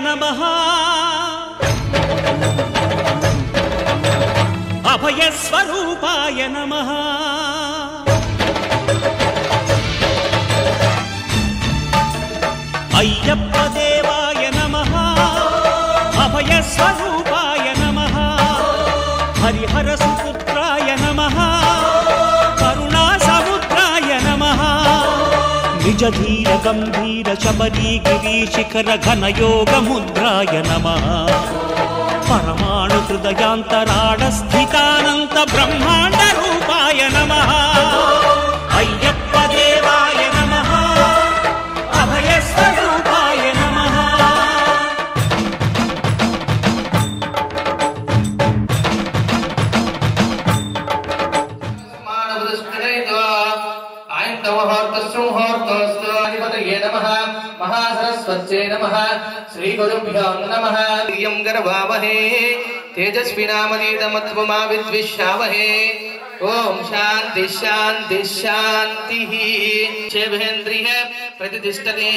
నమః అభయస్వరూపాయ నమః అయ్యప్ప దేవాయ నమః అభయస్వరూపాయ నమః హరిహర సుపుత్రాయ నమః కరుణా సముద్రాయ నమః నిజ ధీర గంభీర శబరీ గిరి శిఖర ఘనయోగ ముద్రాయ నమః పరమాణు హృదయాంతరాళ స్థితానంత బ్రహ్మాండ రూపాయ నమః అయ్యప్ప దేవాయ నమః అభయస్వరూపాయ నమః महासरस्वत्यै नमः श्रीगुरुभ्यो नमः धियं गर्वावहे तेजस्विनामनीतमत्वमा विद्विषावहे ओम शांति शांति शांतिः चेभेन्द्रिय प्रतिष्ठते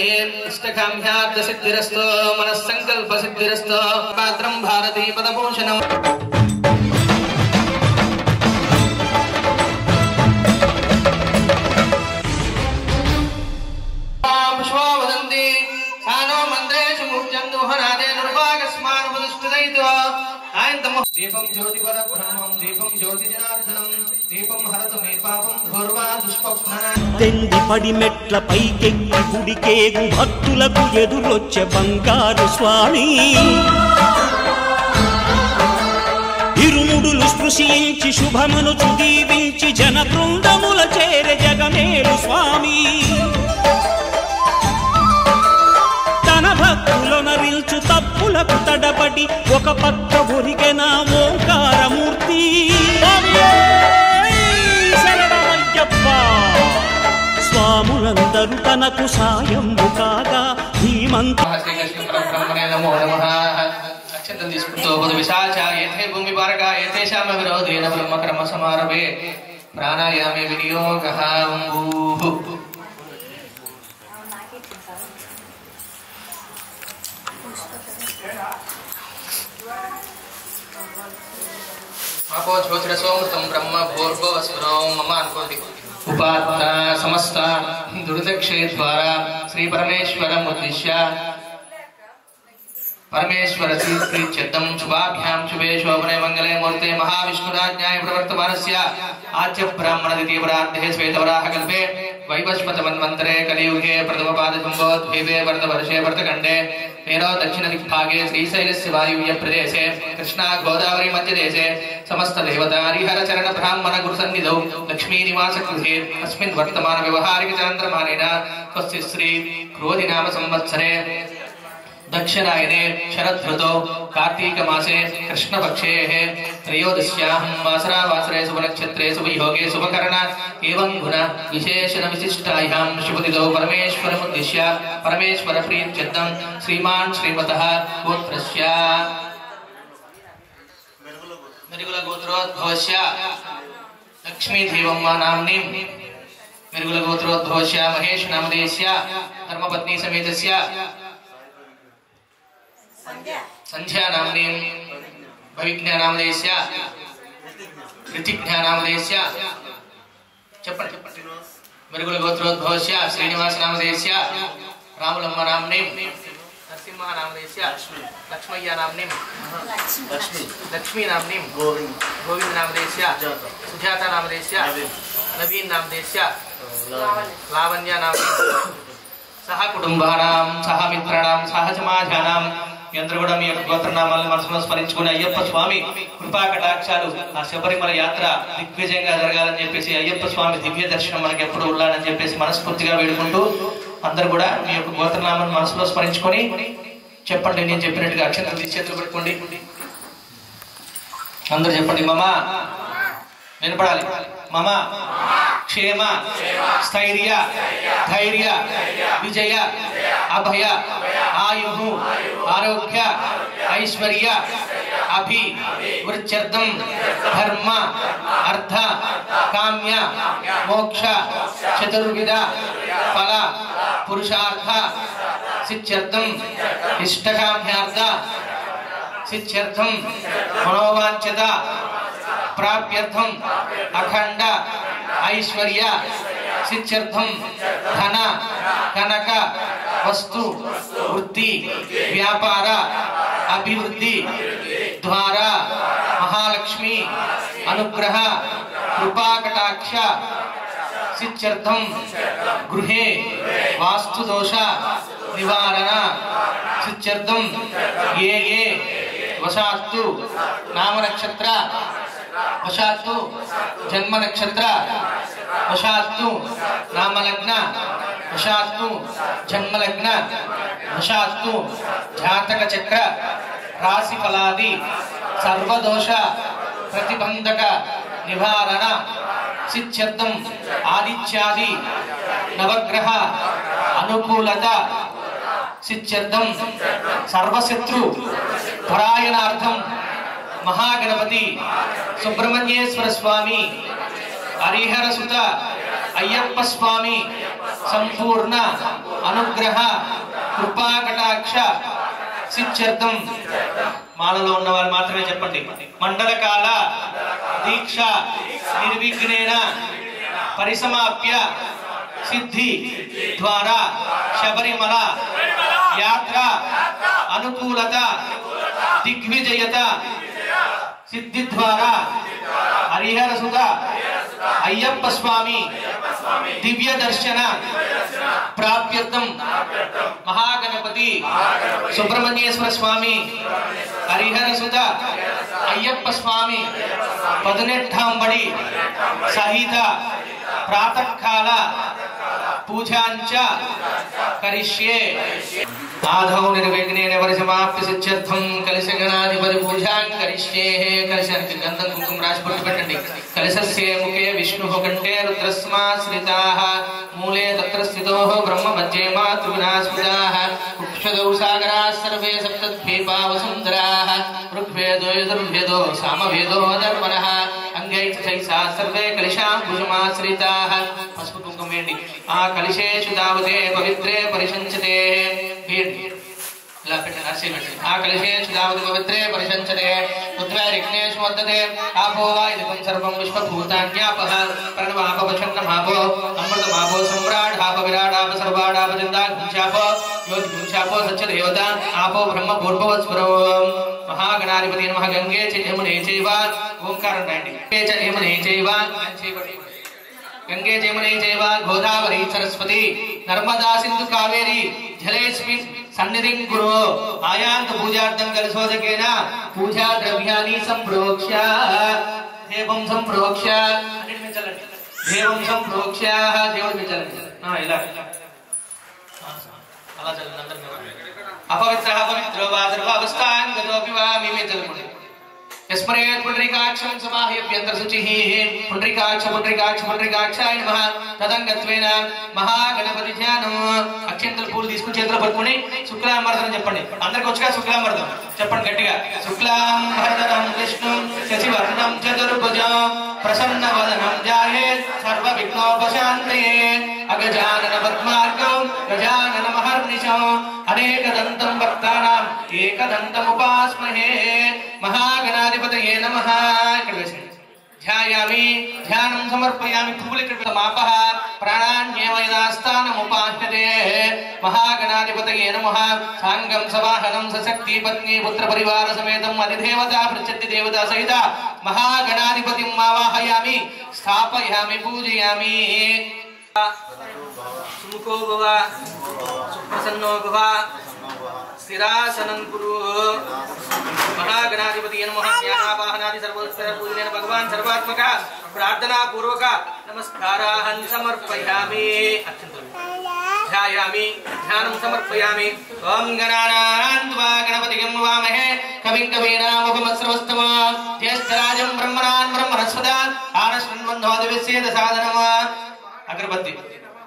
इष्टकाम्यार्थ सिद्धिरस्तो मनस्संकल्प सिद्धिरस्तो पात्रं भारती पदभूषणम् दीपं ज्योति परब्रह्मं दीपं ज्योति जनार्दनं दीपं हरतु मे पापं घोरवा दुष्पप्नः తెండి పడి మెట్ల పైకెక్కి గుడికేగు భక్తులకు ఎదురొచ్చే బంగారు స్వామి ఇరుముడులు స్పృశించి శుభమును దీవించి జన బృందముల చేరే జగమేలు స్వామి తన భక్తులొనరిల్చు తప్పులకు తడబడి ఒక పక్క ఒరిగెన ఓంకారమూర్తి శరణమయ్యప్ప స్వాములందరూ తనకు సాయము కాగా ధీమంత अक्षतं తీసుకుంటూ బుధ విశాచాయేతే భూమి పారగా ఏతేషామ విరోధేన బ్రహ్మకర్మ సమారభే ప్రాణాయామే వినియోగః అంబూః आपो ज्योतिष सोमृतं ब्रह्म भूर्भुवस्वरो मम अनुकोटि उपात्ता समस्त दुर्दक्षे द्वारा श्री परमेश्वरम् उद्दिश्य परमेश्वर श्रीचित्तं शुभाभ्यां शुभे शोभने मंगले मूर्ते महाविष्णुराज्ञाय प्रवर्तमानस्य आद्य ब्राह्मण द्वितीयपरार्धे श्वेतवराहकल्पे वैवस्वत मन्वन्तरे कलियुगे प्रथमपादसम्भोद्भीवे वर्तवर्षे वर्तखण्डे मेरो दक्षिण दिग्भागे श्रीशैलस्य वायुव्य प्रदेशे कृष्णा गोदावरी मध्यदेशे समस्त देवता हरिहर चरण ब्राह्मण गुरुसन्निधौ लक्ष्मी निवास गृहे अस्मिन् वर्तमान व्यवहारिक चान्द्रमानेन स्वस्य श्री क्रोधि नाम संवत्सरे दक्षिणायने शरदृतौ कार्तिक मासे कृष्णपक्षे त्रयोदश्यां वासरावासरे शुभनक्षत्रे शुभयोगे शुभकर्ण एवं गुण विशेषण विशिष्टायां शुभतिथौ परमेश्वरमुद्दिश्य परमेश्वर प्रीत्यर्थं श्रीमान् श्रीमतः गोत्रस्य मेरुकुल गोत्रोद्भवस्य लक्ष्मी देवम्मा नाम्नीं मेरुकुल गोत्रोद्भवस्य महेश नामधेयस्य धर्मपत्नी समेतस्य संध्या नामनी भविज्ञा नामधेयस्य ऋतिज्ञा नामधेयस्य मेरुकुल गोत्रोद्भवस्य श्रीनिवास नामधेयस्य रामलम्मा नाम्नी नरसिंह नामधेयस्य लक्ष्मయ్య नाम्नी लक्ष्मी नाम्नी गोविंद नामधेयस्य सुजाता नामधेयस्य नवीन नामधेयस्य लावण्य नाम्नी सह कुटुंबानां सह मित्राणां सह समाजानां అందరూ కూడా మీ యొక్క గోత్రనామాలను మనసులో స్మరించుకుని అయ్యప్ప స్వామి కృపా కటాక్షాలు ఆ శబరిమల యాత్ర దిగ్విజయంగా జరగాలని చెప్పేసి అయ్యప్ప స్వామి దివ్య దర్శనం మనకి ఎప్పుడు ఉండాలని చెప్పేసి మనస్ఫూర్తిగా వేడుకుంటూ అందరూ కూడా మీ యొక్క గోత్రనామాలను మనసులో స్మరించుకొని చెప్పండి. నేను చెప్పినట్టుగా అక్షంతలు తీసి చేతులు పెట్టుకోండి. అందరూ చెప్పండి. మమ వినపడాలి. మమ క్షేమ స్థైర్య ధైర్య విజయ అభయ ఆయు ఆరోగ్య ఐశ్వర్య అభి వృత్యర్థం ధర్మ అర్థ కామ్య మోక్ష చతుర్విధ ఫల పురుషార్థ सिद्ध्यर्थम इष्टकाम्यार्थ सिद्ध्यर्थम मनोवांछित प्राप्यर्थम अखंड ऐश्वर्य सिद्ध्यर्थम धन कनक वस्तु वृद्धि व्यापार अभिवृद्धि द्वारा महालक्ष्मी अनुग्रह कृपा कटाक्ष सिद्ध्यर्थम गृहे वास्तु दोष निवारण सिद्ध्यर्थम ये वशास्तु नाम नक्षत्र वशास्तु जन्म नक्षत्र वशास्तु नाम लग्न वशास्तु जन्म लग्न वशास्तु जातक चक्र राशि फलादि सर्वदोष प्रतिबंधक निवारण सिद्ध्यर्थम आदित्यादि नवग्रह अनुकूलता सिद्ध्यर्थम सर्वशत्रु परायणार्थम महागणपति सुब्रह्मण्येश्वर स्वामी हरिहर सुत अय्यप्प स्वामी संपूर्ण अनुग्रह कृपा कटाक्ष सिद्ध्यर्थम మాలలో ఉన్న వాళ్ళు మాత్రమే చెప్పండి మండల కాల దీక్ష నిర్విఘ్నేన పరిసమాప్య సిద్ధి ద్వారా శబరిమల యాత్ర అనుకూలత దిగ్విజయత సిద్ధి ద్వారా హరిహర సుత అయ్యప్ప స్వామి దివ్య దర్శన ప్రాప్యర్థం మహాగణపతి సుబ్రహ్మణ్యేశ్వర స్వామి హరిహర సుత అయ్యప్ప స్వామి 18వ బడి సహిత ప్రాతకాల పూజాంచ కరిష్యే आधौ निर्विघ्नेन परिसमाप्य सिद्ध्यर्थम कलशगणाधिपति पूजां करिष्ये कलशाనికి గంధం కుంకుమ రాసి పొట్టు పెట్టండి कलशस्य मुखे विष्णुः कंठे रुद्रस्माश्रिताः मूले तत्र स्थितोः ब्रह्म मध्ये मातृगुणास्पदाः कुक्षदौ सागराः सर्वे सप्तद्वीपा वसुन्धराः ऋग्वेदो यजुर्वेदो सामवेदो अधर्वणः अंगै चैसा सर्वे कलशां भुजमाश्रिताः पసుపు కుంకుమ వేయండి ఆ కలశేషు దావతే పవిత్రే పరిశంచతే कलशेषु दावत पवित्रे परिशंचते उद्वैरिग्नेषु वर्तते आपो वा इदं सर्वं विश्वभूतान्यापः प्रणवापवचन्नमापो अमृतमापो सम्राडाप विराडाप सर्वाडाप चन्दाघुंशापो योगिघुंशापो सच्चदेवता आपो ब्रह्म भूर्भुवस्वरो महागणाधिपति नमः गंगे च यमुने चैव ओंकारं रायंడి च यमुने चैव गंगे जमुने चैव गोदावरी सरस्वती नर्मदा सिंधु कावेरी जलेस्मिन् सन्निधिं कुरु आयान्त पूजार्थं कलशोदकेन पूजा द्रव्याणि संप्रोक्ष्य देवं संप्रोक्ष्य देवं संप्रोक्ष्य దేవుడి మీద చల్లండి ఇలా అలా చల్లండి అందరూ अपवित्रः पवित्रो वा सर्वावस्थां गतोऽपि वा मिमे चलमुनि यस्मरेत् पुण्डरीकाक्षं समाह्यभ्यन्तरशुचिः पुण्डरीकाक्ष पुण्डरीकाक्ष पुण्डरीकाक्षाय नमः तदङ्गत्वेन महागणपति ధ్యానం అక్షంతల పూలు తీసుకుని చేతుల్లో పట్టుకొని శుక్లాంబరదనం చెప్పండి అందరికి వచ్చుగా శుక్లాంబరదనం చెప్పండి గట్టిగా శుక్లాంబరదనం విష్ణుం శశివర్ణం చతుర్భుజం ప్రసన్నవదనం ధ్యాయేత్ సర్వ విఘ్నోపశాంతయే అగజానన పద్మార్గం గజానన మహర్నిశం అనేకదంతం భక్తానాం ఏకదంతముపాస్మహే महागणाधिपतये नमः ध्यायामि ध्यानं समर्पयामि फूलिकृतमापः प्राणान्येव यदास्थानमुपाश्यते महागणाधिपतये नमः साङ्गं सवाहनं सशक्ति पत्नी पुत्र परिवार समेतं अधिदेवता प्रत्यति देवता सहित महागणाधिपतिं आवाहयामि स्थापयामि पूजयामि सुमुखो भव सुप्रसन्नो भव स्थिरासनं कुरु महागणाधिपतये नमः ज्ञानावाहनादि सर्वोत्तर पूजनेन भगवान् सर्वात्मक प्रार्थना पूर्वक नमस्कारान् समर्पयामि ध्यायामि ध्यानं समर्पयामि ओम गणानां त्वा गणपतिं नमामहे कविं कवीनामुपमस्रवस्तम ज्येष्ठराजं ब्रह्मणान् ब्रह्मणस्पदा आनश्वन्वन्धोदिविश्येद साधनम अगरबत्ती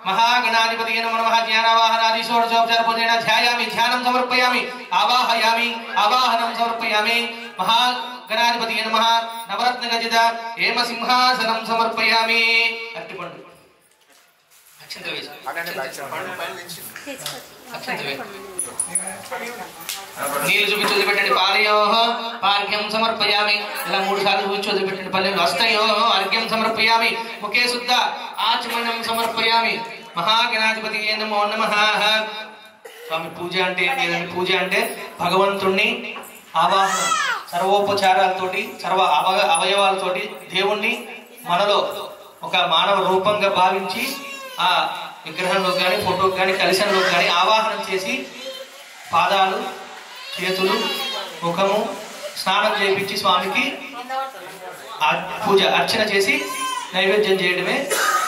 महागणाधिपतये नमः ज्ञानावाहनादि षोडशोपचार पूजनेन ध्यायामि ध्यानं समर्पयामि आवाहयामि आवाहनं समर्पयामि महागणाधिपतये नमः नवरत्नखचित हेमसिंहासनं समर्पयामि अट्टिपंडु నీళ్ళు చూపించి వదిలిపెట్టండి. పాలయో పార్ఘ్యం సమర్పయామి. ఇలా 3 సార్లు చూపించి వదిలిపెట్టండి. పల్లెలు హస్తయో అర్ఘ్యం సమర్పయామి. ముఖే శుద్ధ ఆచమనం సమర్పయామి. మహాగణాధిపతి నమో నమః. స్వామి పూజ అంటే ఏంటి? పూజ అంటే భగవంతుణ్ణి ఆవాహన సర్వోపచారాలతోటి సర్వ అవయవాలతోటి దేవుణ్ణి మనలో ఒక మానవ రూపంగా భావించి ఆ విగ్రహంలో కానీ ఫోటోకి కానీ కలశంలో కానీ ఆవాహనం చేసి పాదాలు చేతులు ముఖము స్నానం చేయించి స్వామికి పూజ అర్చన చేసి నైవేద్యం చేయడమే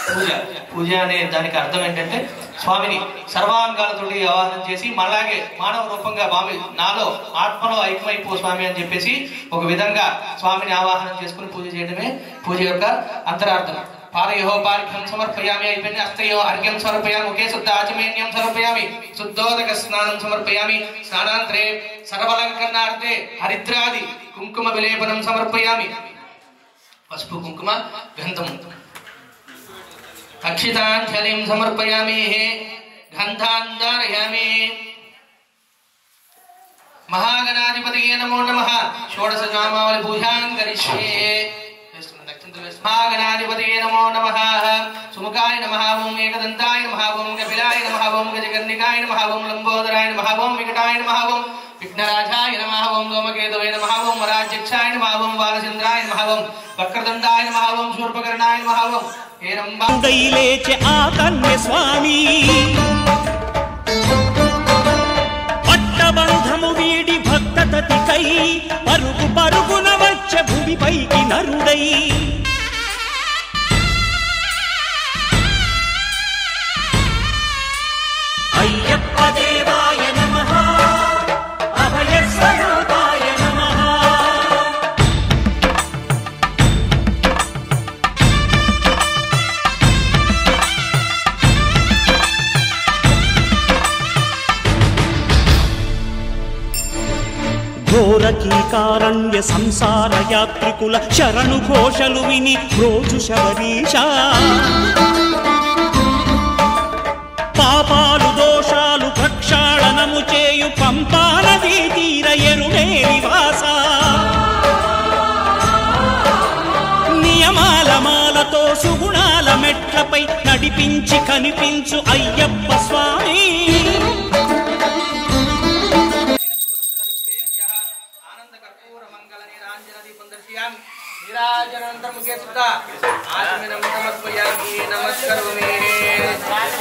పూజ. పూజ అనే దానికి అర్థం ఏంటంటే స్వామిని సర్వాంగాలతోటి ఆవాహనం చేసి మళ్ళాగే మానవ రూపంగా స్వామి నాలో ఆత్మలో ఐక్యమైపో స్వామి అని చెప్పేసి ఒక విధంగా స్వామిని ఆవాహనం చేసుకుని పూజ చేయడమే పూజ యొక్క అంతరార్థం. పాదయో పార్ఘ్యం సమర్పయామి. అయిపోయింది. హస్తయో అర్ఘ్యం సమర్పయామి. ముఖే శుద్ధ ఆచమేన్యం సమర్పయామి. శుద్ధోదక స్నానం సమర్పయామి. స్నానాంతరే సర్వలంకరణార్థే హరిద్రాది కుంకుమ విలేపనం సమర్పయామి. పసుపు కుంకుమ గంధం అక్షితాంజలిం సమర్పయామి. గంధాంధారయామి. మహాగణాధిపతియే నమో నమః. షోడశ నామావళి పూజాం కరిష్యే. మహాగణాధిపతియే నమో నమః. సుముఖాయ నమః. ఓం ఏకదంతాయ నమః. ఓం కపిలాయ నమః. ఓం గజకర్ణికాయ నమః. ఓం లంబోదరాయ నమః. ఓం వికటాయ నమః. ఓం విఘ్నరాజాయ నమః. ఓం ధూమకేతవే నమః. ఓం వరాధ్యక్షాయ నమః. ఓం బాలచంద్రాయ నమః. ఓం వక్రదండాయ నమః. ఓం శూర్పకర్ణాయ నమః. ఓం లేచే ఆ కన్య స్వామి పట్టబంధము వీడి భక్తతతికై పరుగు పరుగున వచ్చే భూమిపైకి నరుడై అయ్యప్ప దేవాయ నమః. అభయ స్వరూపాయ నమః. ఘోరకీకారణ్య సంసార యాత్రికుల శరణు ఘోషలు విని రోజు శబరీష పాపాలు దోషాలు ప్రక్షాళనము చేయు పంపానదీ తీర ఎరుడే నివాస నియమాల మాలతో సుగుణాల మెట్లపై నడిపించి కనిపించు అయ్యప్ప స్వామి.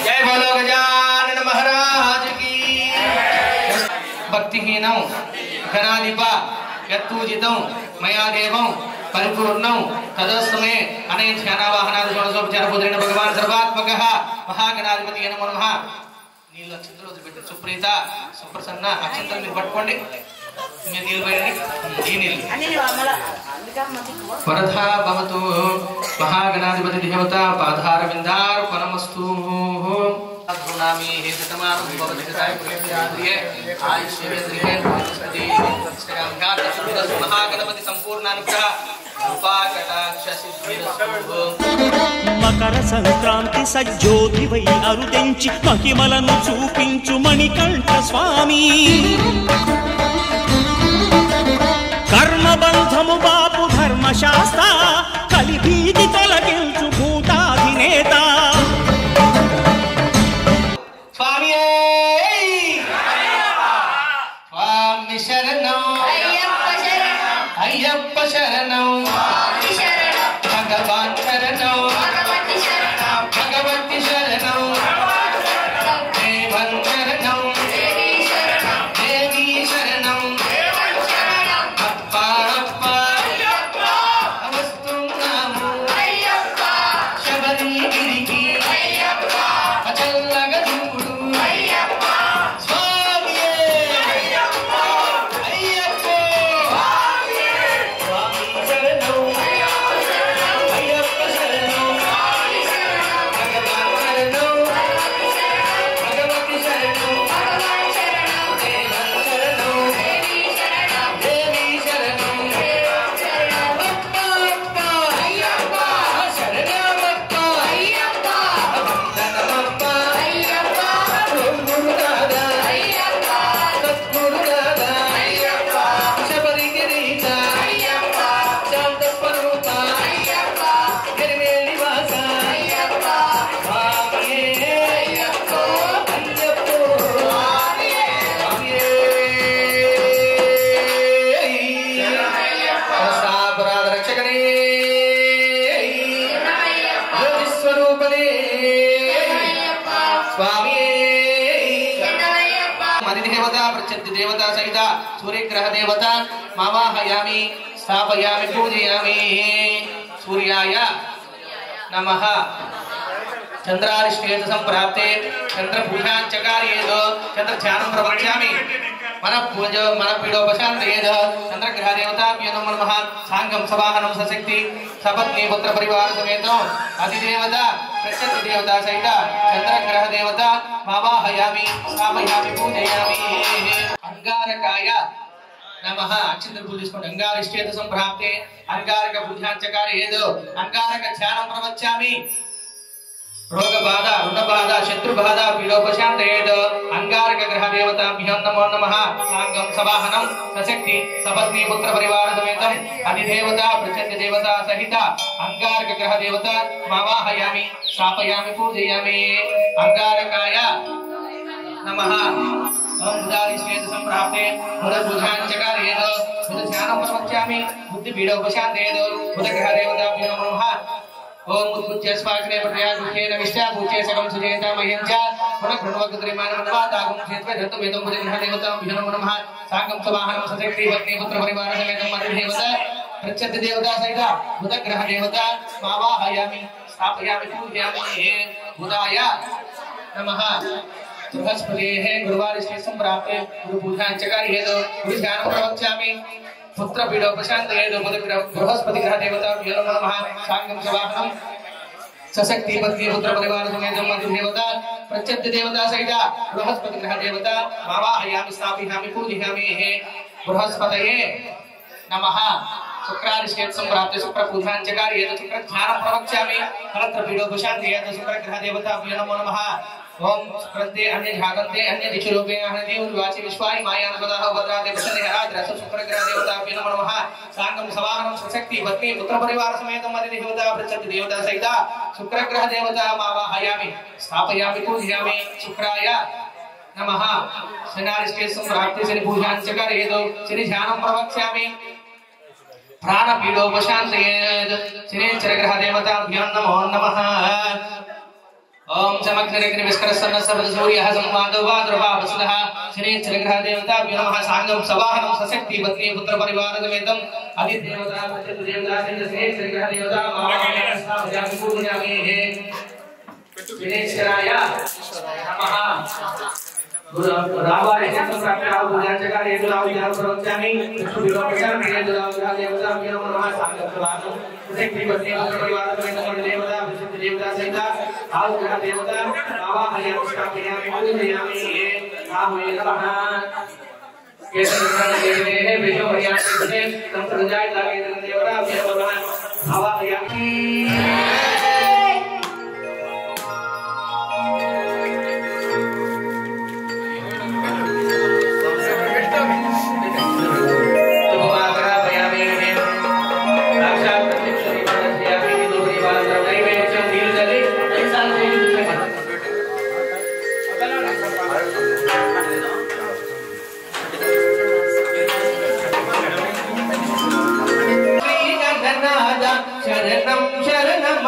जय बोलो गजानन महाराज की. भक्तिहीनं घनाधिप यत्पूजितं मया देवं परिपूर्णं तदस्तमे अनेक ध्यानावाहनादि षोडशोपचारपूजनेन भगवान् सर्वात्मकः महागणाधिपतिये नमो नमः. నీళ్ళు అక్షంతలు వదిలిపెట్టి సుప్రీత సుప్రసన్న అక్షంతలు మీరు పట్టుకోండి. నీళ్ళు పోయండి. ఈ నీళ్ళు వరదా భవతు. మహాగణాధిపతి దేవత పాదారవిందార్పణమస్తు. అధునామి హేతమానం భవతి సదాయ పుణ్యప్రియాద్రియే ఆయుష్యేంద్రియే భవతి మహాగణపతి సంపూర్ణానుగ్రహ ఉపాకటాక్ష సిద్ధిరస్తు. మకర సంక్రాంతి సజ్జోతివై అరుదెంచి మహిమలను చూపించు మణికంఠ స్వామి. కర్మబంధము బాపు ధర్మశాస్త్ర కలిభీతి తొలగించు భూతాధినేత స్వామి. స్వామి శరణం అయ్యప్ప శరణం భగవాన్ శరణం భగవతి శరణం దేవన్ శరణం దేవీ శరణం అప్ప అప్ప వస్తున్నాము శబరిగిరికి स्वामी मदिदेवता प्रत्यति देवता सहित सूर्यग्रह देवता मावाहयामि स्थापयामि पूजयामि सूर्याय नमः चंद्रारिष्टेत संप्राप्ते चंद्र पूजांचकार्येद चंद्र ध्यानं प्रवक्ष्यामि मन पूज मन पीडोपशान्तयेद चंद्र ग्रह देवताभ्यो नमः सांगम सवाहनं सशक्ति सपत्नी पुत्र परिवार समेत अधिदेवता प्रत्यति देवता सहित चंद्र ग्रह देवता मावाहयामि स्थापयामि पूजयामि अंगारकाय नमः अक्षिंतल पूजिस्कोंडि अंगारिष्टेत संप्राप्ते अंगारक पूजांचकार्येद अंगारक ध्यानं प्रवक्ष्यामि रोग बाधा ऋण बाधा शत्रु बाधा पीडोपशान्तयेद अंगारक ग्रह देवताभ्यो नमो नमः सांगम सवाहनं सशक्ति सपत्नी पुत्र परिवार समेतम अधिदेवता प्रत्यति देवता सहित अंगारक ग्रह देवता मावाहयामि स्थापयामि पूजयामि अंगारकाय नमः ओम बुधारिष्टेत संप्राप्ते बुध पूजांचकार्येद बुध ध्यानं प्रवक्ष्यामि बुद्धि पीडोपशान्तयेद बुध ग्रह देवताभ्यो नमो नमः ओम उत्पुज्य स्वाग्ने प्रयागुखेन विष्टा पूज्य सकम सुजेता मह्यंच पुनः कृणवकुद्रिमानमन्वातागुं क्षेत्रे धन्तु वेदं बुधग्रह देवताभ्यो नमो नमः सांगं सवाहनं सशक्ति पत्नी पुत्र परिवार समेतं अधिदेवता प्रत्यति देवता सहित बुधग्रह देवता मावाहयामि स्थापयामि पूजयामि बुधाय नमः बृहस्पतेः गुरुवारिष्टे संप्राप्ते गुरु पूजांचकार्येद गुरु ध्यानं प्रवक्ष्यामि पुत्र पीडोपशान्तयेद बृहस्पति ग्रह देवताभ्यो नमः सांगं सवाहनं सशक्ति पत्नी पुत्र परिवार समेतं अधिदेवता प्रत्यति देवता सहित बृहस्पति ग्रह देवता मावाहयामि स्थापयामि पूजयामि बृहस्पतये नमः शुक्रारिष्टेत संप्राप्ते शुक्र पूजांचकार्येद शुक्र ध्यानं प्रवक्ष्यामि कलत्र पीडोपशान्तयेद शुक्र ग्रह देवताभ्यो नमो नमः ओम प्रत्ये अन्य झागन्ते अन्य दिशरूपे अहदेव वाचि विश्वाय मायान पदाः भद्रादे प्रसन्नः शुक्र ग्रह देवताभ्यो नमो नमः सांगं सवाहनं सशक्ति पत्नी पुत्र परिवार समेतं अधिदेवता प्रत्यति देवता सहित शुक्र ग्रह देवता मावाहयामि स्थापयामि पूजयामि शुक्राय नमः शनारिष्टे संप्राप्ते शनि पूजांचकार्येद शनि ध्यानं प्रवक्ष्यामि प्राण पीडोपशान्तयेद शनिश्चर ग्रह देवताभ्यो नमो नमः ओम चमग्निरग्नि विस्करसन्न सबद सूर्यः संवादो वाद्रवा वसुदः शनिश्चर ग्रह देवताभ्यो नमः सांगं सवाहनं सशक्ति पत्नी पुत्र परिवार समेतं अधिदेवता प्रत्यति देवता सहित शनिश्चर ग्रह देवता मावाहयामि पूजयामि शनिश्चराय नमः रावारिष्टेत संप्राप्ते पूजांचकार्येद ध्यानं प्रवक्ष्यामि पीडोपशान्तयेद ग्रह देवताभ्यो नमः सांगं सवाहनं सशक्ति पत्नी पुत्र परिवार समेतं अधिदेवता प्रत्यति देवता सहित ग्रह देवता मावाहयामि स्थापयामि पूजयामि राहुवे नमः केशवचरण देवे विष्णु भयासे संप्रजाय लागे देवता नमः मावाहयामि शरणं शरणं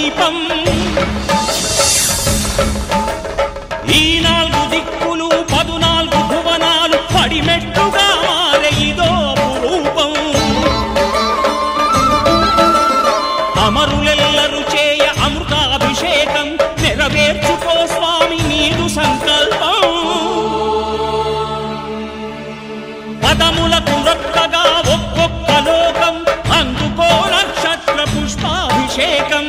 దీపం ఈ 4 దిక్కులు 14 భువనాలు పడిమెట్టుగా మారే ఇదో రూపం అమరులెల్లరు చేయ అమృతాభిషేకం నెరవేర్చుకో స్వామి నీదు సంకల్పం పదములకు రొక్కగా ఒక్కొక్క లోకం అందుకో నక్షత్ర పుష్పాభిషేకం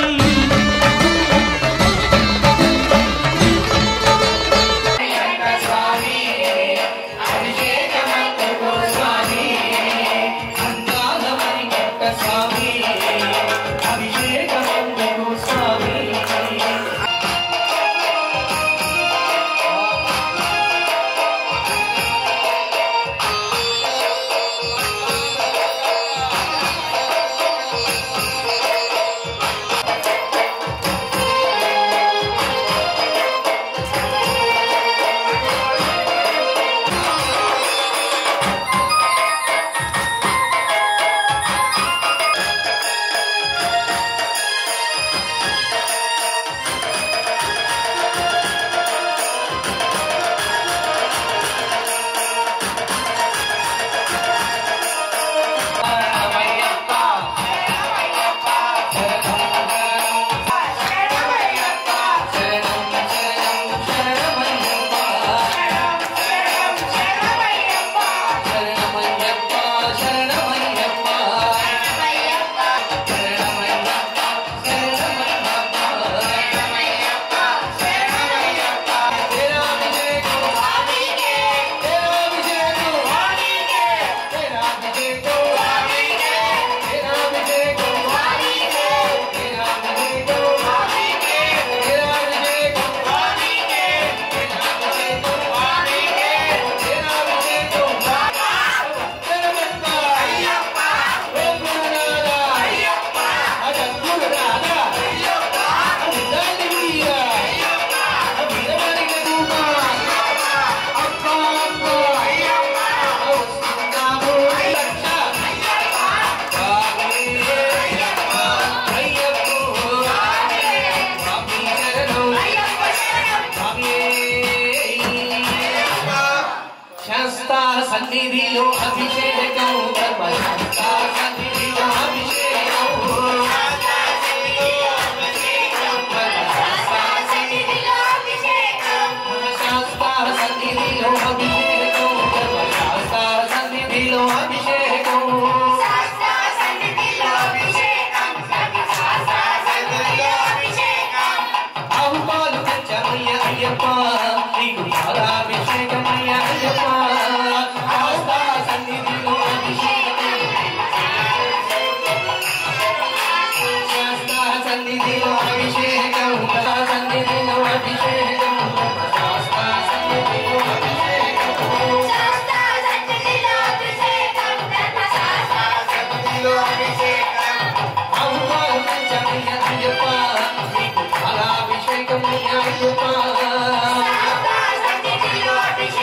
సన్నిధిలో అభిషేకం ధర్మశాస్త్ర సన్నిధిలో అభిషేకం ధర్మశాస్త్ర సన్నిధిలో అభిషేకం ధర్మశాస్త్ర సన్నిధిలో అభిషేకం ధర్మశాస్త్ర సన్నిధిలో అభిషేకం శాస్త్ర సన్నిధిలో అభిషేకం ధర్మశాస్త్ర సన్నిధిలో అభిషేకం ఆహుపాలు తెచ్చమయ్య అయ్యప్ప నీకు పాలాభిషేకమయ్య అయ్యప్ప అభిషేకం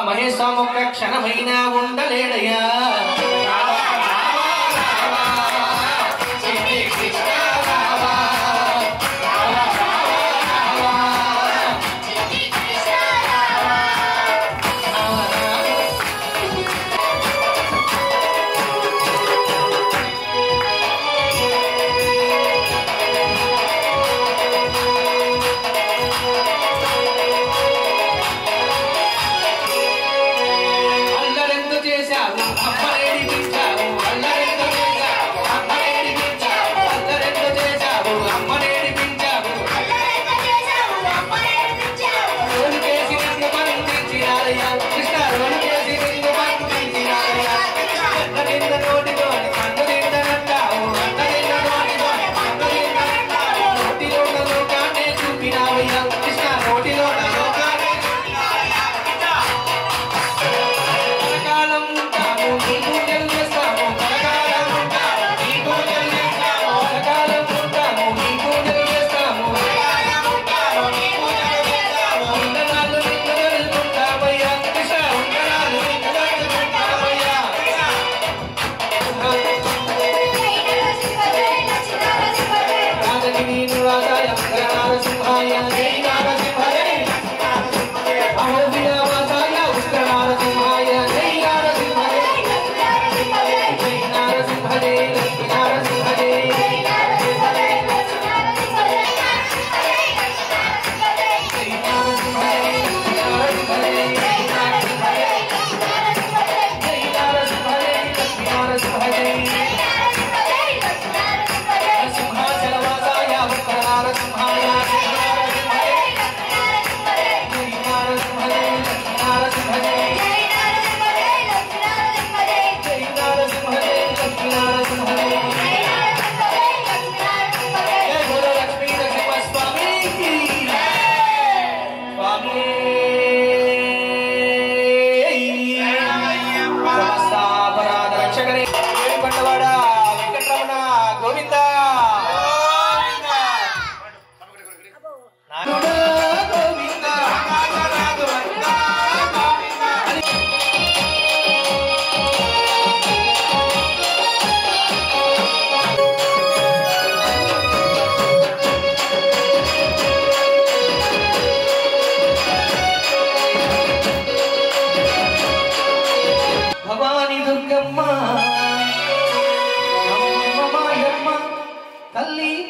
మహేశ్వరొక్క క్షణమైనా ఉండలేడయ్యా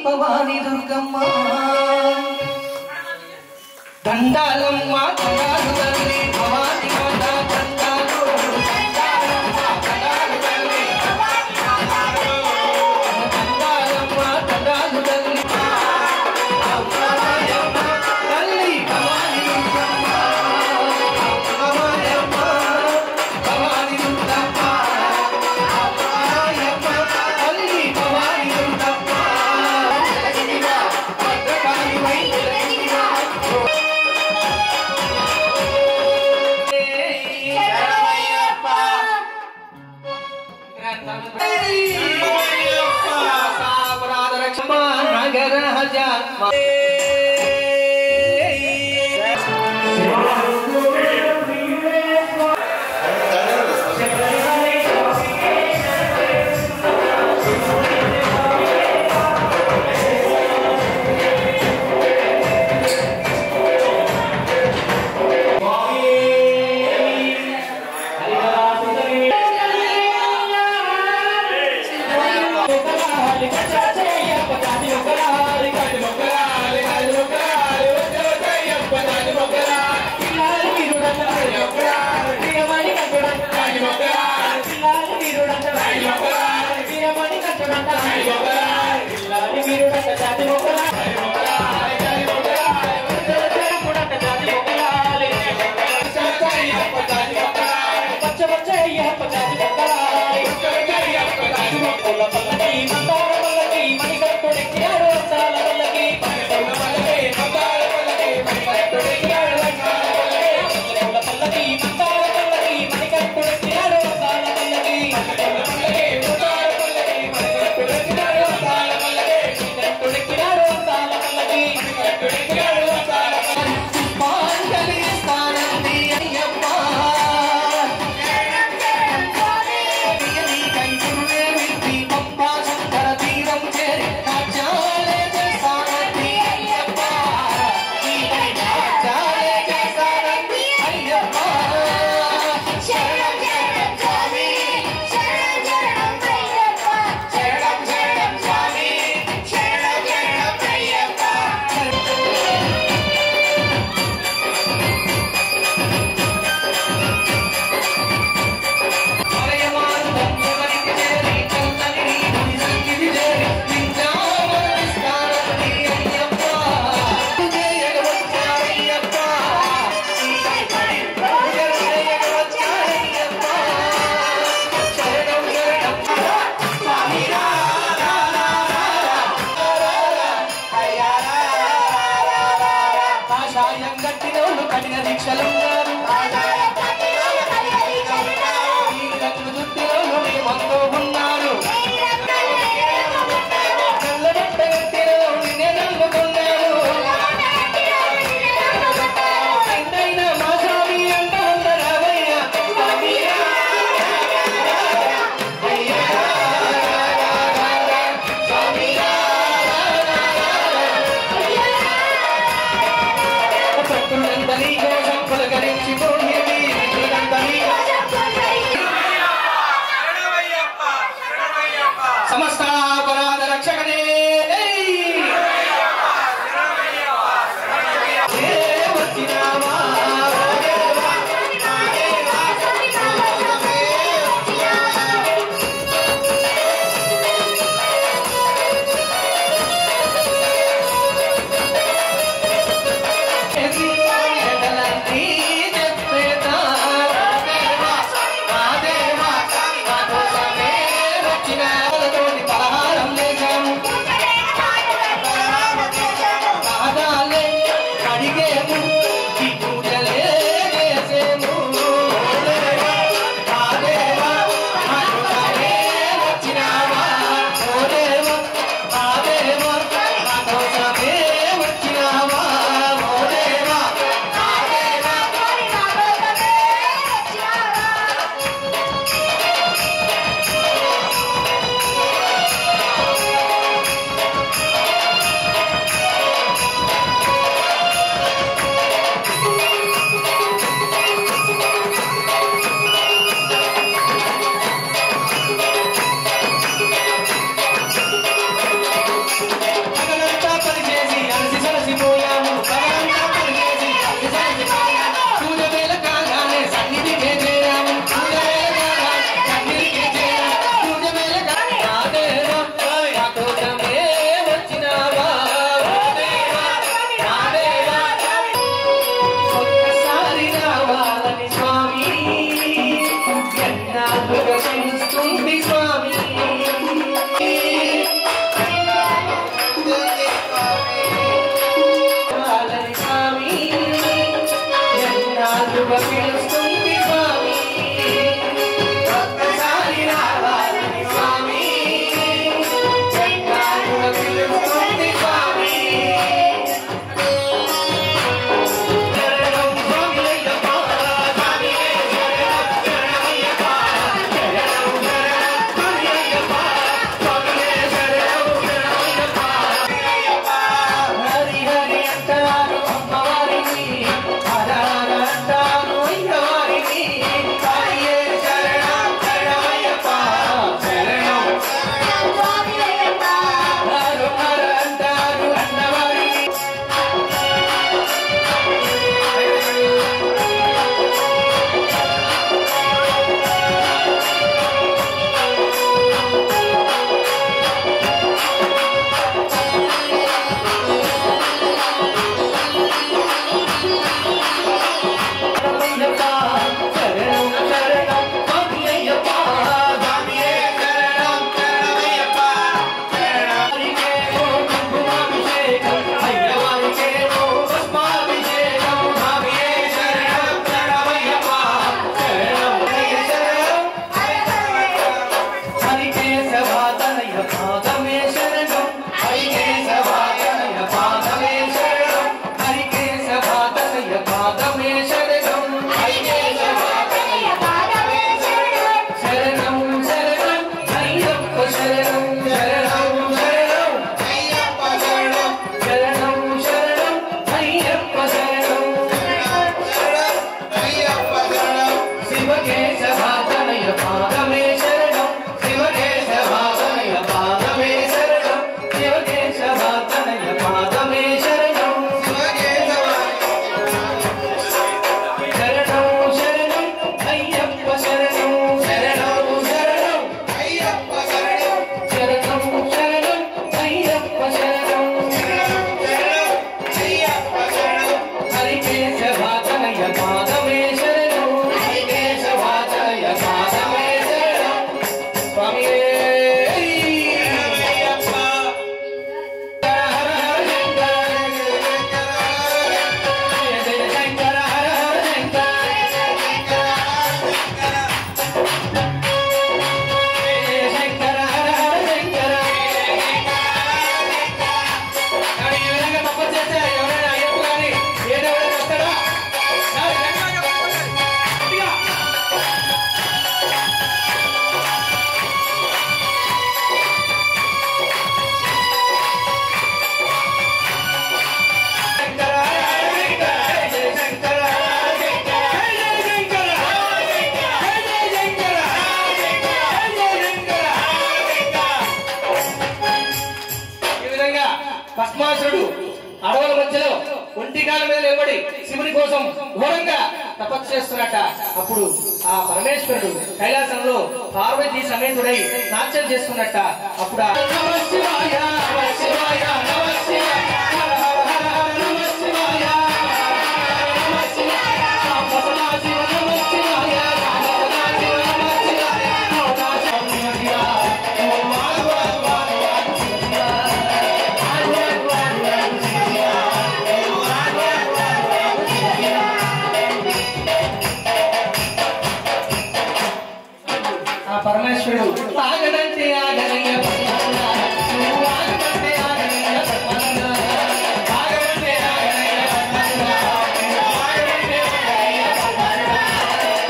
భవాని దుర్గమ్మ దండాలమ్మ దండాలు తల్లి భవాని మాత దండాలు దండాలమ్మ దండాలు తల్లి దండాలమ్మ దండాలు తల్లి అమ్మమ్మ తల్లి భవాని దుర్గమ్మ అమ్మమ్మ భవాని దుర్గమ్మ అమ్మమ్మ తల్లి భవాని దుర్గమ్మ Bye. భస్మాసురుడు అడవుల మధ్యలో ఒంటికాల మీద నిలబడి శివుని కోసం ఘోరంగా తపస్సు చేస్తున్నట్ట. అప్పుడు ఆ పరమేశ్వరుడు కైలాసంలో పార్వతీ సమేతుడై నాట్యం చేస్తున్నట్ట. అప్పుడు పరమేశ్వరుడు ఆగడంటే ఆగనయ్య ఆగడంటే ఆగనయ్య ఆగడంటే ఆగనయ్య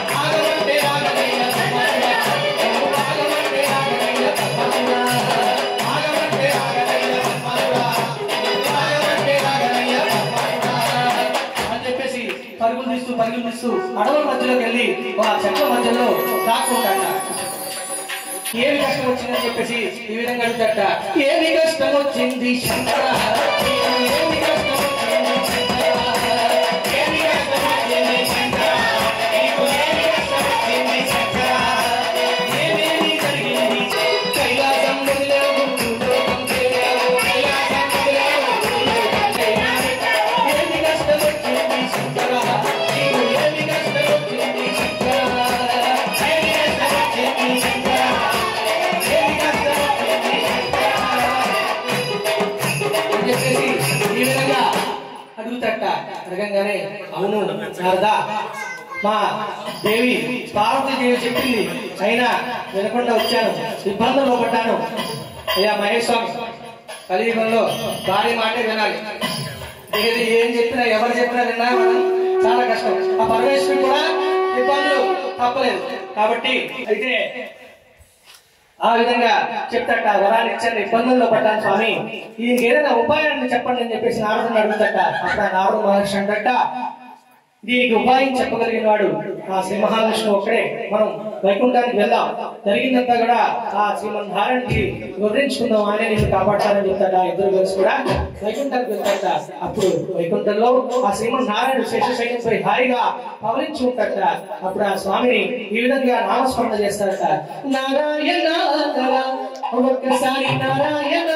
ఆగడంటే ఆగనయ్య ఆగడంటే ఆగనయ్య ఆగడంటే ఆగనయ్య అని చెప్పేసి పరుగులు తీస్తూ అడవుల మధ్యలోకి వెళ్ళి ఆ చెట్ల మధ్యలో దాక్కుంటాట. ఏమి కష్టం వచ్చిందని చెప్పేసి ఈ విధంగా అడుగుతాట. ఏమి కష్టం వచ్చింది శంకర, ఏమి కష్టం వచ్చింది శంకర, ఏమి కష్టం వచ్చింది శంకర, నీకు ఏమి కష్టం వచ్చింది శంకర, ఏమేమి జరిగింది కైలాసం వదిలేవు లోకం చేరావు, కైలాసం వదిలేవు లోకం చేరావు. ఏమి కష్టం వచ్చింది శంకర, నీకు ఏమి కష్టం వచ్చింది శంకర, ఏమి కష్టం అడగంగానే అవును నారదా, మా దేవి పార్వతీదేవి చెప్పింది, అయినా వినకుండా వచ్చాను, ఇబ్బందుల్లో పడ్డాను. అయ్యా మహేష్ స్వామి, కలియుగంలో భారీ మాటే వినాలి. ఏది ఏం చెప్పినా ఎవరు చెప్పినా విన్నా చాలా కష్టం. ఆ పరమేశ్వరుడు కూడా ఇబ్బందులు తప్పలేదు. కాబట్టి అయితే ఆ విధంగా చెప్తాట, వరాన్ని ఇచ్చాను, ఇబ్బందుల్లో పడ్డాను స్వామి, దీనికి ఏదైనా ఉపాయాన్ని చెప్పండి అని చెప్పేసి నారదుని అడుగుతట. అప్పుడు ఆ నారదు మహర్షి అంటట, దీనికి ఉపాయం చెప్పగలిగిన వాడు ఆ శ్రీ మహావిష్ణువు ఒక్కడే. మనం వైకుంఠానికి వెళ్దాం, జరిగిందంతా కూడా ఆ శ్రీమన్నారాయణకి వివరించుకుందాం, ఆయన నిన్ను కాపాడతానని చెప్తాడ. ఇద్దరు కలిసి కూడా వైకుంఠానికి వెళ్తాట. అప్పుడు వైకుంఠంలో ఆ శ్రీమన్నారాయణ శేషశైలంపై హాయిగా పవలించి ఉంటాడట. అప్పుడు ఆ స్వామిని ఈ విధంగా నామస్మరణ చేస్తాడట. నారాయణ ఒక్కసారి నారాయణ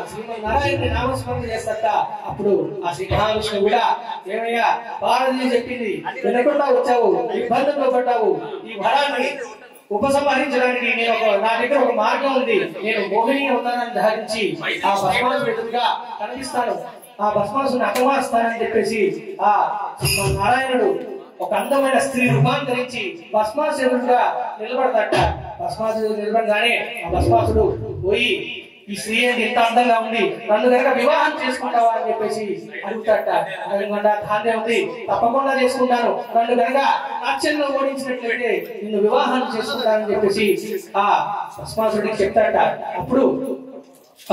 శ్రీమన్నారాయణ నామస్మరణ చేస్తాట. అప్పుడు ఆ శ్రీ మహావిష్ణువు కూడా, ఏమయ్యా పార్వతి చెప్పింది వినకుండా వచ్చావు, ఇబ్బందుల్లో పడ్డావు, ఈ వరాన్ని ఉపసంహరించడానికి నా దగ్గర ఒక మార్గం ఉంది. నేను మోహిని అవతారాన్ని ధారించి ఆ భస్మాసు ఎదురుగా కనిపిస్తాను, ఆ భస్మాసుని అపమాస్తానని చెప్పేసి ఆ నారాయణుడు ఒక అందమైన స్త్రీ రూపాన్ని ధరించి భస్మాసు ఎదురుగా నిలబడతాట. భస్మాసు నిలబడగానే ఆ భస్మాసుడు పోయి, ఈ స్త్రీ ఏంటి ఎంత అందంగా ఉంది, నన్ను కనుక వివాహం చేసుకుంటావా అని చెప్పేసి అడుగుతాట. అడగకుండా ధాన్య ఉంది, తప్పకుండా చేసుకుంటాను, నన్ను కనుక నాట్యంలో ఓడించినట్లయితే నిన్ను వివాహం చేసుకుంటానని చెప్పేసి ఆ భస్మాసుడికి చెప్తాట. అప్పుడు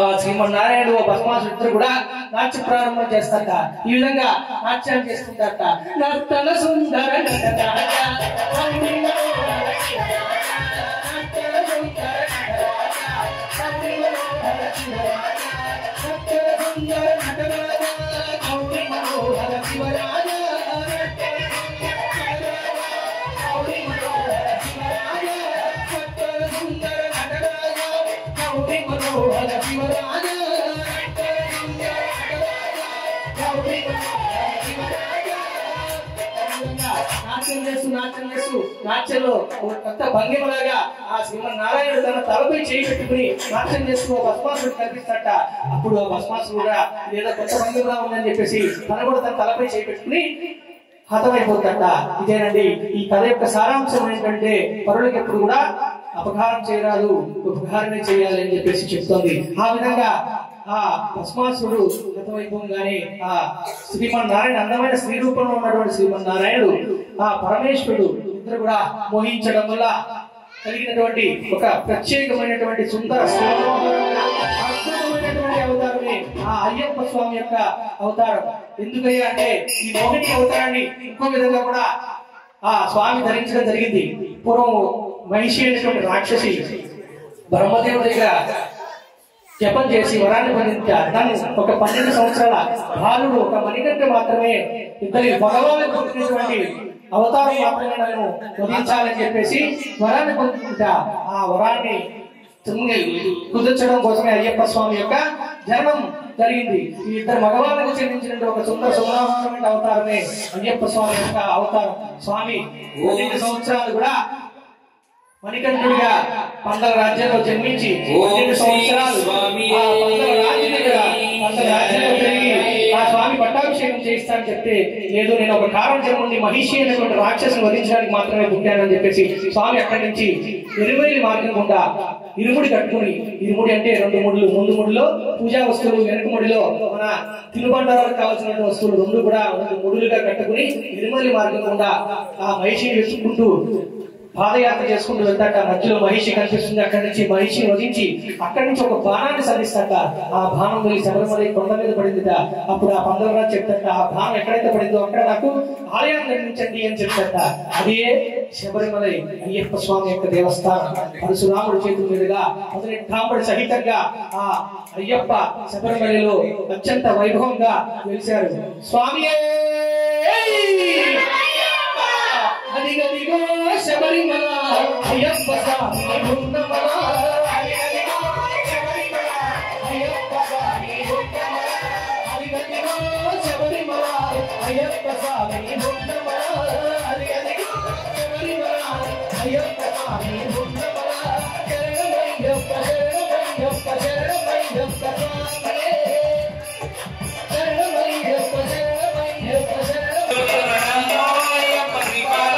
ఆ శ్రీమన్నారాయణుడు భస్మాసుడు ఇద్దరు కూడా నాట్య ప్రారంభం చేస్తాట. ఈ విధంగా నాట్యాలు చేసుకుంటాట. నర్తన సుందర నాట్యంలో కొత్త భంగిమలాగా ఆ శ్రీమన్నారాయణుడు తన తలపై చేయి పెట్టుకుని నాట్యం చేస్తూ భస్మాసుడు కనిపిస్తాట. అప్పుడు ఆ భస్మాసుడు కూడా ఏదో కొత్త భంగిమలా ఉందని చెప్పేసి తన కూడా తన తలపై చేయి పెట్టుకుని హతమైపోతాట. ఇదేనండి ఈ కథ యొక్క సారాంశం. ఏంటంటే పరులకు ఎప్పుడు కూడా అపకారం చేయరాదు, ఉపకారమే చేయాలి అని చెప్పేసి చెప్తోంది. ఆ విధంగా ఆ భస్మాసుడు గతమైపోగానే ఆ శ్రీమన్నారాయణ అందమైన స్త్రీ రూపంలో ఉన్నటువంటి శ్రీమన్నారాయణుడు ఆ పరమేశ్వరుడు ఇద్దరు కూడా మోహించడం వల్ల కలిగినటువంటి ఒక ప్రత్యేకమైనటువంటి సుందర అద్భుతమైనటువంటి అవతారమే ఆ అయ్యప్ప స్వామి యొక్క అవతారం. ఎందుకయ్యా అంటే ఈ మోహిని అవతారాన్ని ఇంకో విధంగా కూడా ఆ స్వామి ధరించడం జరిగింది. పూర్వం మహిషి అనేటువంటి రాక్షసి బ్రహ్మదేవుడి దగ్గర జపం చేసి వరాన్ని పొందించారు. తను ఒక 12 సంవత్సరాల బాలుడు, ఒక మణికంఠ మాత్రమే, ఇద్దరి భగవాను పుట్టినటువంటి అవతారం మాత్రమే నన్ను వధించాలని చెప్పేసి వరాన్ని పొందుకుంటా. ఆ వరాన్ని కుదర్చడం కోసమే అయ్యప్ప స్వామి యొక్క జన్మం జరిగింది. ఈ ఇద్దరు మగవాళ్ళకు చెందించిన ఒక సుందర సుమనోహరమైన అవతారమే అయ్యప్ప స్వామి యొక్క అవతారం. స్వామి 12 సంవత్సరాలు కూడా మణికంఠుడిగా పందల రాజ్యంలో జన్మించి 12 సంవత్సరాలు ఆ పందల రాజ్యంలో పెరిగి ఆ స్వామి పట్టాభిషేకం చేయిస్తానని చెప్తే, లేదు నేను ఒక కారణ జన్ముని మహిషి అనేటువంటి రాక్షసుని వధించడానికి మాత్రమే పుట్టానని చెప్పేసి స్వామి అక్కడి నుంచి ఎరువేలి మార్గం గుండా ఇరుముడి కట్టుకుని, ఇరుముడి అంటే 2 ముడులు, ముందు ముడిలో పూజా వస్తువులు, వెనక ముడిలో మన తినుబండారాలకు కావాల్సిన వస్తువులు 2 కూడా 2 ముడులుగా కట్టుకుని ఇరుమలి మార్గం గుండా ఆ మహిషిని వెతుక్కుంటూ పాదయాత్ర చేసుకుంటూ వెళ్తాట. మధ్యలో మహిషి కనిపిస్తుంది. అక్కడి నుంచి మహిషిని వధించి అక్కడి నుంచి ఒక బాణాన్ని సాధిస్తాట. ఆ బాణం వెళ్ళి శబరిమల కొండ మీద పడిందిట. అప్పుడు ఆ పందలరాజు చెప్తాట, ఆ బాణం ఎక్కడైతే పడిందో అక్కడ నాకు ఆలయాన్ని నిర్మించండి అని చెప్తాట. అదే శబరిమల అయ్యప్ప స్వామి యొక్క దేవస్థానం. పరశురాముడి చేతుల మీదుగా 18 కాంబడి సహితంగా ఆ అయ్యప్ప శబరిమలలో అత్యంత వైభవంగా వెలిశారు. స్వామి అదిగదిగో శబరిమల అయ్యప్ప స్వామి ఉన్నమల, అదిగదిగో శబరిమల అయ్యప్ప స్వామి ఉన్నమల, అదిగదిగో శబరిమల అయ్యప్ప స్వామి ఉన్నమల, అదిగదిగో శబరిమల అయ్యప్ప స్వామి ఉన్నమల. శరణమయ్యప్ప శరణమయ్యప్ప శరణమయ్యప్ప స్వామి, శరణమయ్యప్ప శరణమయ్యప్ప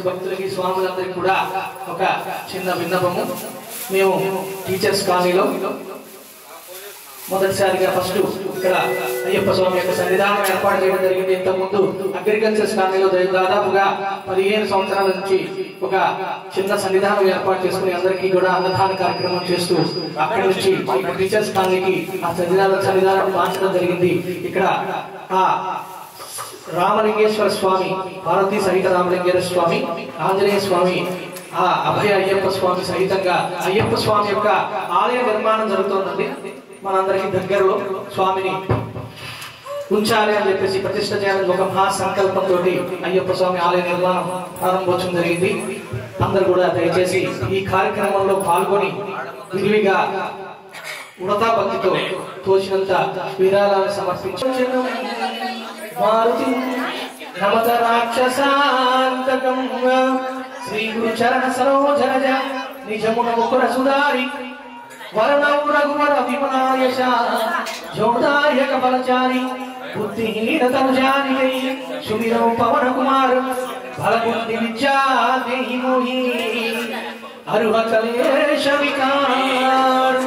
భక్తులకి స్వాములందరికీ కూడా ఒక చిన్న విన్నపము. మేము టీచర్స్ కాలనీలో మొదటిసారిగా ఫస్ట్ ఇక్కడ అయ్యప్ప స్వామి యొక్క సన్నిధానం ఏర్పాటు చేయడం జరిగింది. ఇంతకుముందు అగ్రికల్చర్స్ కాలనీలో దాదాపుగా 15 సంవత్సరాల నుంచి ఒక చిన్న సన్నిధానం ఏర్పాటు చేసుకుని అందరికీ కూడా అన్నదాన కార్యక్రమం చేస్తూ అక్కడి నుంచి టీచర్స్ కాలనీకి ఆ సన్నిధానం మార్చడం జరిగింది. ఇక్కడ ఆ రామలింగేశ్వర స్వామి, పార్వతీ సహిత రామలింగేశ్వర స్వామి, ఆంజనేయ స్వామి, ఆ అభయ అయ్యప్ప స్వామి సహితంగా అయ్యప్ప స్వామి యొక్క ఆలయ నిర్మాణం జరుగుతోందండి. మనందరికీ దగ్గరలో స్వామిని ఉంచాలి అని చెప్పేసి ప్రతిష్ఠ చేయాలని ఒక మహా సంకల్పంతో అయ్యప్ప స్వామి ఆలయ నిర్మాణం ప్రారంభోత్సవం జరిగింది. అందరూ కూడా దయచేసి ఈ కార్యక్రమంలో పాల్గొని విరివిగా ఉడతా భక్తితో తోచినంత విరాళాన్ని సమర్పించారు. మారుతి నమత రాక్షసాంతకం శ్రీ గురు చరణ సరోజరజ నిజమున ముకుర సుధారి వరణౌ రఘువర విమలాయశ జోదాయక బలచారి బుద్ధిహీన తనుజానికై సుమిరౌ పవన కుమార్ బలబుద్ధి విద్యా దేహి మోహి అరుహ కలేశ వికార్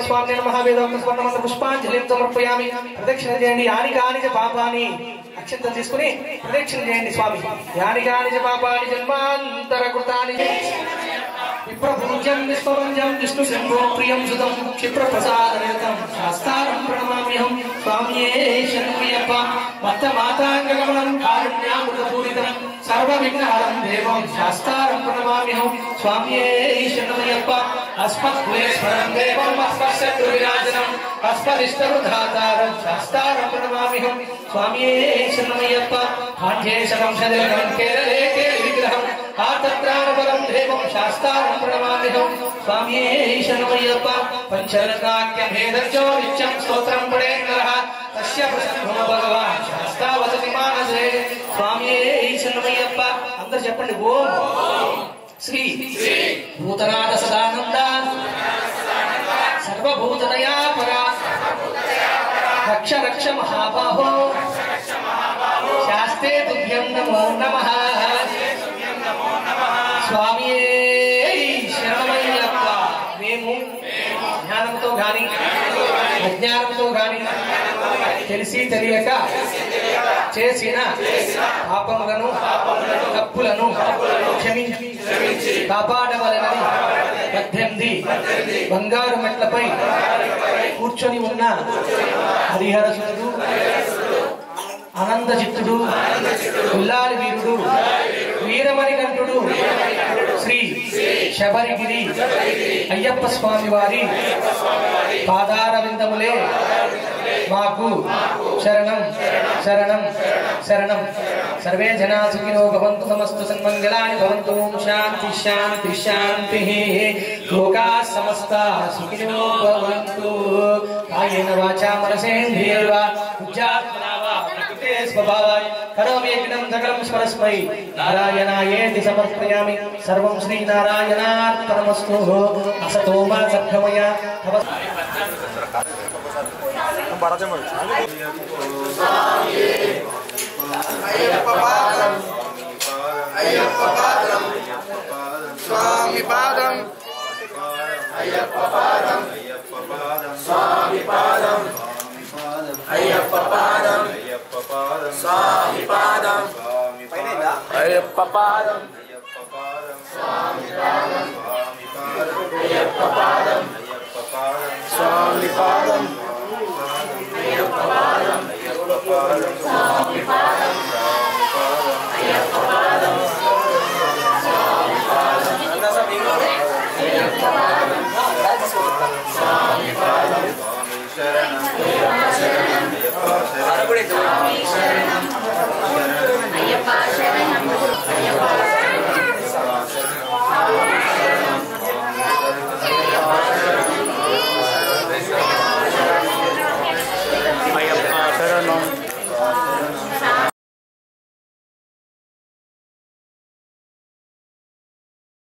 స్వామి మహావేదం పుష్పాంజలిం సమర్పయామి. ప్రదక్షిణ చేయండి. యాని కాని పాపాని అక్షంతం తీసుకుని ప్రదక్షిణ చేయండి స్వామి. యాని కాని పాపాని జన్మాంతర కృతాని విప్రపూజ్యం విశ్వవంజం విష్ణు శంభో ప్రియం సుతం క్షిప్ర ప్రసాదరతం శాస్త్రం ప్రణమామ్యహం. స్వామియే శరణమయ్యప్ప. మత్త మాతాంగగమనం కారుణ్యామృతపూరితం సర్వ విఘ్నహరం దేవం శాస్త్రం ప్రణమామ్యహం. స్వామియే శరణమయ్యప్ప. అస్మద్గులేశ్వరం దేవం అస్మశత్రు వినాశనం అస్మదిష్టరుధాతారం శాస్త్రం ప్రణమామ్యహం. స్వామియే శరణమయ్యప్ప. కాంఠేశం శరీరం కేరళే కేలి విగ్రహం ఆతత్రాణబలం దేవం శాస్త్రం ప్రణమామ్యహం. స్వామియే శరణమయ్యప్ప. పంచరకాఖ్యభేదర్జో నిత్యం స్తోత్రం పడేంద్రః తస్య ప్రసన్నో భగవాన్ శాస్త్ర వసతి మానసే. స్వామియే శరణమయ్యప్ప. అందరూ చెప్పండి. ఓం శ్రీ భూతనాథ సదానంద సర్వభూతదయా పరా రక్ష రక్ష మహాబాహో శాస్తే తుభ్యం నమో నమః స్వామియే శరణమయ్యప్ప. మేము జ్ఞానంతో గాని అజ్ఞానంతో గాని తెలిసి తెలియక చేసిన పాపములను తప్పులను క్షమించి కాపాడవలెనని 18 బంగారు మెట్లపై కూర్చొని ఉన్న హరిహరసుతుడు ఆనందచిత్తుడు ఉల్లాలి వీరుడు వీరమణికంఠుడు శ్రీ శబరిగిరి అయ్యప్ప స్వామి వారి పాదార విందములే మాకు శరణం శరణం శరణం. సర్వే జనా సుఖినో భవంతు సమస్తు సన్మంగళాని భవంతు. శాంతి శాంతి శాంతి. లోకా సమస్తా సుఖినో భవంతు. కాయేన వాచా మనసేంద్రియైర్వా బుద్ధ్యాత్మనా వా ప్రకృతే స్వభావాయ కరోమి యజ్ఞం సకలం స్మరస్మై నారాయణాయేతి సమర్పయామి. సర్వం శ్రీనారాయణార్పణమస్తు. అసతో మా సద్గమయ తవ అయ్యప్ప పాదం స్వామి పాదం అయ్యప్ప పాదం స్వామి పాదం అయ్యప్ప పాదం స్వామి పాదం అయ్యప్ప పాదం స్వామి పాదం అయ్యప్ప పాదం స్వామి పాదం అయ్యప్ప పాదం స్వామి పాదం అయ్యప్ప పాదం స్వామి పాదం అయ్యప్ప పాదం స్వామి పాదం శరణం శరణం